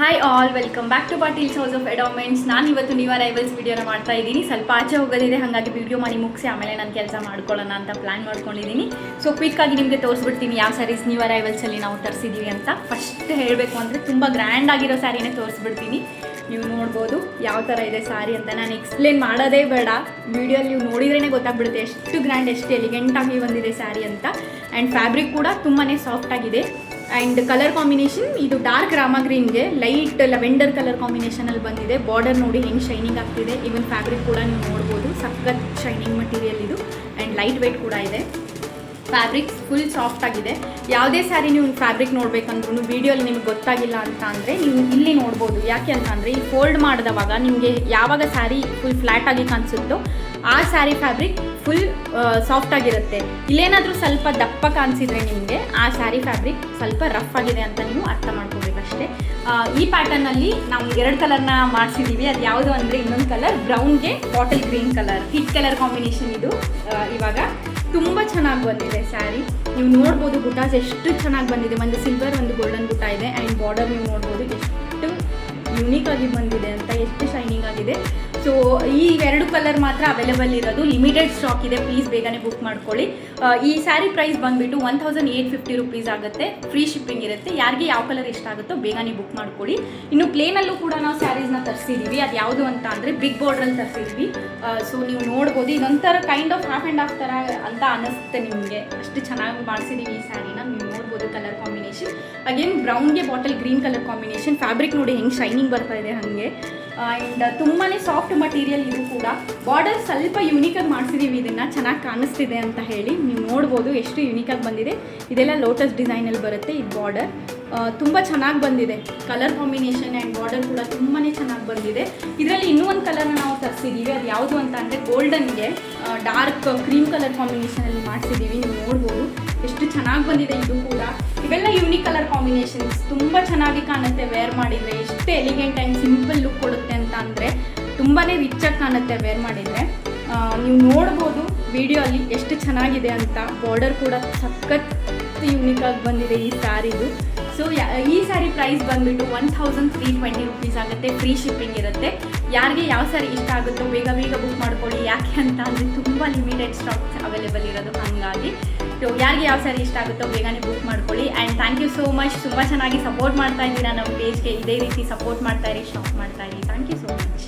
Hi all, welcome back to Patil's house of adornments. ನಾನು ಇವತ್ತು new arrivals ವಿಡಿಯೋನ ಮಾಡ್ತಾ ಇದ್ದೀನಿ. ಸ್ವಲ್ಪ ಆಚೆ ಹೋಗೋದಿದೆ, ಹಾಗಾಗಿ ವಿಡಿಯೋ ಮಾಡಿ ಮುಗಿಸಿ ಆಮೇಲೆ ನಾನು ಕೆಲಸ ಮಾಡ್ಕೊಳ್ಳೋಣ ಅಂತ ಪ್ಲ್ಯಾನ್ ಮಾಡ್ಕೊಂಡಿದ್ದೀನಿ. ಸೊ ಕ್ವಿಕ್ಕಾಗಿ ನಿಮಗೆ ತೋರಿಸ್ಬಿಡ್ತೀನಿ ಯಾವ ಸ್ಯಾರೀಸ್ ನ್ಯೂ ಅರೈವಲ್ಸಲ್ಲಿ ನಾವು ತರಿಸಿದ್ದೀವಿ ಅಂತ. ಫಸ್ಟ್ ಹೇಳಬೇಕು ಅಂದರೆ ತುಂಬ ಗ್ರ್ಯಾಂಡ್ ಆಗಿರೋ ಸ್ಯಾರಿನೇ ತೋರಿಸ್ಬಿಡ್ತೀನಿ. ನೀವು ನೋಡ್ಬೋದು ಯಾವ ಥರ ಇದೆ ಸ್ಯಾರಿ ಅಂತ. ನಾನು ಎಕ್ಸ್ಪ್ಲೇನ್ ಮಾಡೋದೇ ಬೇಡ, ವಿಡಿಯೋಲಿ ನೀವು ನೋಡಿದ್ರೇ ಗೊತ್ತಾಗ್ಬಿಡುತ್ತೆ ಎಷ್ಟು ಗ್ರ್ಯಾಂಡ್, ಎಷ್ಟು ಎಲಿಗೆಂಟಾಗಿ ಬಂದಿದೆ ಸ್ಯಾರಿ ಅಂತ. ಆ್ಯಂಡ್ ಫ್ಯಾಬ್ರಿಕ್ ಕೂಡ ತುಂಬಾ ಸಾಫ್ಟಾಗಿದೆ. ಆ್ಯಂಡ್ ಕಲರ್ ಕಾಂಬಿನೇಷನ್ ಇದು ಡಾರ್ಕ್ ರಾಮಾ ಗ್ರೀನ್ಗೆ ಲೈಟ್ ಲೆವೆಂಡರ್ ಕಲರ್ ಕಾಂಬಿನೇಷನಲ್ಲಿ ಬಂದಿದೆ. ಬಾರ್ಡರ್ ನೋಡಿ ಹೆಂಗೆ ಶೈನಿಂಗ್ ಆಗ್ತಿದೆ. ಈವನ್ ಫ್ಯಾಬ್ರಿಕ್ ಕೂಡ ನೀವು ನೋಡ್ಬೋದು, ಸಖತ್ ಶೈನಿಂಗ್ ಮಟೀರಿಯಲ್ ಇದು. ಆ್ಯಂಡ್ ಲೈಟ್ ವೆಯ್ಟ್ ಕೂಡ ಇದೆ. ಫ್ಯಾಬ್ರಿಕ್ ಫುಲ್ ಸಾಫ್ಟ್ ಆಗಿದೆ. ಯಾವುದೇ ಸ್ಯಾರಿ ನೀವು ಫ್ಯಾಬ್ರಿಕ್ ನೋಡಬೇಕಂದ್ರೂ ವೀಡಿಯೋಲಿ ನಿಮ್ಗೆ ಗೊತ್ತಾಗಿಲ್ಲ ಅಂತ ಅಂದರೆ ನೀವು ಇಲ್ಲಿ ನೋಡ್ಬೋದು. ಯಾಕೆ ಅಂತ ಅಂದರೆ ಈ ಫೋಲ್ಡ್ ಮಾಡಿದವಾಗ ನಿಮಗೆ ಯಾವಾಗ ಸ್ಯಾರಿ ಫುಲ್ ಫ್ಲ್ಯಾಟಾಗಿ ಕಾಣಿಸುತ್ತೋ ಆ ಸ್ಯಾರಿ ಫ್ಯಾಬ್ರಿಕ್ ಫುಲ್ ಸಾಫ್ಟಾಗಿರುತ್ತೆ. ಇಲ್ಲೇನಾದರೂ ಸ್ವಲ್ಪ ದಪ್ಪ ಕಾಣಿಸಿದ್ರೆ ನಿಮಗೆ ಆ ಸ್ಯಾರಿ ಫ್ಯಾಬ್ರಿಕ್ ಸ್ವಲ್ಪ ರಫ್ ಆಗಿದೆ ಅಂತ ನೀವು ಅರ್ಥ ಮಾಡ್ಕೋಬೇಕಷ್ಟೇ. ಈ ಪ್ಯಾಟರ್ನಲ್ಲಿ ನಾವು 2 ಕಲರ್ನ ಮಾಡಿಸಿದ್ದೀವಿ. ಅದು ಯಾವುದು ಅಂದರೆ ಇನ್ನೊಂದು ಕಲರ್ ಬ್ರೌನ್ಗೆ bottle green colour, hit colour combination ಇದು. ಇವಾಗ ತುಂಬ ಚೆನ್ನಾಗಿ ಬಂದಿದೆ ಸ್ಯಾರಿ. ನೀವು ನೋಡ್ಬೋದು ಬುಟಾಸ್ ಎಷ್ಟು ಚೆನ್ನಾಗಿ ಬಂದಿದೆ. ಒಂದು ಸಿಲ್ವರ್, ಒಂದು ಗೋಲ್ಡನ್ ಬುಟ್ಟ ಇದೆ. ಆ್ಯಂಡ್ ಬಾರ್ಡರ್ ನೀವು ನೋಡ್ಬೋದು ಎಷ್ಟು ಯುನೀಕ್ ಆಗಿ ಬಂದಿದೆ ಅಂತ, ಎಷ್ಟು ಶೈನಿಂಗ್ ಆಗಿದೆ. ಸೊ ಈ 2 ಕಲರ್ ಮಾತ್ರ ಅವೈಲೇಬಲ್ ಇರೋದು, ಲಿಮಿಟೆಡ್ ಸ್ಟಾಕ್ ಇದೆ. ಪ್ಲೀಸ್ ಬೇಗನೆ ಬುಕ್ ಮಾಡ್ಕೊಳ್ಳಿ. ಈ ಸ್ಯಾರಿ ಪ್ರೈಸ್ ಬಂದುಬಿಟ್ಟು 1850 ರುಪೀಸ್ ಆಗುತ್ತೆ. ಫ್ರೀ ಶಿಪ್ಪಿಂಗ್ ಇರುತ್ತೆ. ಯಾರಿಗೆ ಯಾವ ಕಲರ್ ಇಷ್ಟ ಆಗುತ್ತೋ ಬೇಗನೆ ಬುಕ್ ಮಾಡ್ಕೊಳ್ಳಿ. ಇನ್ನು ಪ್ಲೇನಲ್ಲೂ ಕೂಡ ನಾವು ಸ್ಯಾರೀಸ್ನ ತರಿಸಿದ್ದೀವಿ. ಅದು ಯಾವುದು ಅಂತ ಅಂದರೆ ಬಿಗ್ ಬಾರ್ಡ್ರಲ್ಲಿ ತರಿಸಿದ್ವಿ. ಸೊ ನೀವು ನೋಡ್ಬೋದು, ಇದೊಂಥರ kind of half and half ಥರ ಅಂತ ಅನ್ನಿಸುತ್ತೆ ನಿಮಗೆ. ಅಷ್ಟು ಚೆನ್ನಾಗಿ ಮಾಡಿಸಿದ್ದೀವಿ ಈ ಸ್ಯಾರಿನ. ನೀವು ನೋಡ್ಬೋದು ಕಲರ್ ಕಾಂಬಿನೇಷನ್. ಅಗೇನ್ ಬ್ರೌನ್ಗೆ bottle green colour combination. Fabric ನೋಡಿ ಹೆಂಗೆ ಶೈನಿಂಗ್ ಬರ್ತಾ ಇದೆ ಹಾಗೆ. ಆ್ಯಂಡ್ ತುಂಬಾ ಸಾಫ್ಟ್ ಮಟೀರಿಯಲ್ ಇದು ಕೂಡ. ಬಾರ್ಡರ್ ಸ್ವಲ್ಪ ಯೂನಿಕಾಗಿ ಮಾಡಿಸಿದ್ದೀವಿ, ಇದನ್ನು ಚೆನ್ನಾಗಿ ಕಾಣಿಸ್ತಿದೆ ಅಂತ ಹೇಳಿ. ನೀವು ನೋಡ್ಬೋದು ಎಷ್ಟು ಯೂನಿಕಾಗಿ ಬಂದಿದೆ. ಇದೆಲ್ಲ ಲೋಟಸ್ ಡಿಸೈನಲ್ಲಿ ಬರುತ್ತೆ ಈ ಬಾರ್ಡರ್. ತುಂಬ ಚೆನ್ನಾಗಿ ಬಂದಿದೆ ಕಲರ್ ಕಾಂಬಿನೇಷನ್. ಆ್ಯಂಡ್ ಬಾರ್ಡರ್ ಕೂಡ ತುಂಬಾ ಚೆನ್ನಾಗಿ ಬಂದಿದೆ. ಇದರಲ್ಲಿ ಇನ್ನೂ ಒಂದು ಕಲರ್ನ ನಾವು ತರಿಸಿದ್ದೀವಿ. ಅದು ಯಾವುದು ಅಂತ ಅಂದರೆ ಗೋಲ್ಡನ್ಗೆ ಡಾರ್ಕ್ ಕ್ರೀಮ್ ಕಲರ್ ಕಾಂಬಿನೇಷನಲ್ಲಿ ಮಾಡಿಸಿದ್ದೀವಿ. ನೀವು ನೋಡ್ಬೋದು ಎಷ್ಟು ಚೆನ್ನಾಗಿ ಬಂದಿದೆ ಇದು ಕೂಡ. ಇವೆಲ್ಲ ಯೂನಿಕ್ ಕಲರ್ ಕಾಂಬಿನೇಷನ್ಸ್, ತುಂಬ ಚೆನ್ನಾಗಿ ಕಾಣುತ್ತೆ ವೇರ್ ಮಾಡಿದರೆ. ಎಷ್ಟು ಎಲಿಗೆಂಟ್ ಆ್ಯಂಡ್ ಸಿಂಪಲ್ ಲುಕ್ ಕೊಡುತ್ತೆ ಅಂತ ಅಂದರೆ ತುಂಬಾ ರಿಚಾಗಿ ಕಾಣುತ್ತೆ ವೇರ್ ಮಾಡಿದರೆ. ನೀವು ನೋಡ್ಬೋದು ವಿಡಿಯೋ ಅಲ್ಲಿ ಎಷ್ಟು ಚೆನ್ನಾಗಿದೆ ಅಂತ. ಬಾರ್ಡರ್ ಕೂಡ ಸಖತ್ ಯೂನಿಕಾಗಿ ಬಂದಿದೆ ಈ ಸ್ಯಾರಿದು. ಸೊ ಈ ಸ್ಯಾರಿ ಪ್ರೈಸ್ ಬಂದುಬಿಟ್ಟು 1320 ರುಪೀಸ್ ಆಗುತ್ತೆ. ಫ್ರೀ ಶಿಪ್ಪಿಂಗ್ ಇರುತ್ತೆ. ಯಾರಿಗೆ ಯಾವ ಸ್ಯಾರಿ ಇಷ್ಟ ಆಗುತ್ತೋ ಬೇಗ ಬೇಗ ಬುಕ್ ಮಾಡ್ಕೊಳ್ಳಿ. ಯಾಕೆ ಅಂತ ಅಂದರೆ ತುಂಬ ಲಿಮಿಟೆಡ್ ಸ್ಟಾಕ್ ಅವೈಲೇಬಲ್ ಇರೋದು, ಹಾಗಾಗಿ. ಸೊ ಯಾರಿಗೆ ಯಾವ ಸ್ಯಾರಿ ಇಷ್ಟ ಆಗುತ್ತೋ ಬೇಗನೆ ಬುಕ್ ಮಾಡ್ಕೊಳ್ಳಿ. And thank you so much. ತುಂಬ ಚೆನ್ನಾಗಿ ಸಪೋರ್ಟ್ ಮಾಡ್ತಾ ಇದ್ದೀರಾ ನಮ್ಮ ಪೇಜ್ಗೆ. ಇದೇ ರೀತಿ ಸಪೋರ್ಟ್ ಮಾಡ್ತಾ ಇರಿ, ಶಾಪ್ ಮಾಡ್ತಾ ಇರಿ. Thank you so much.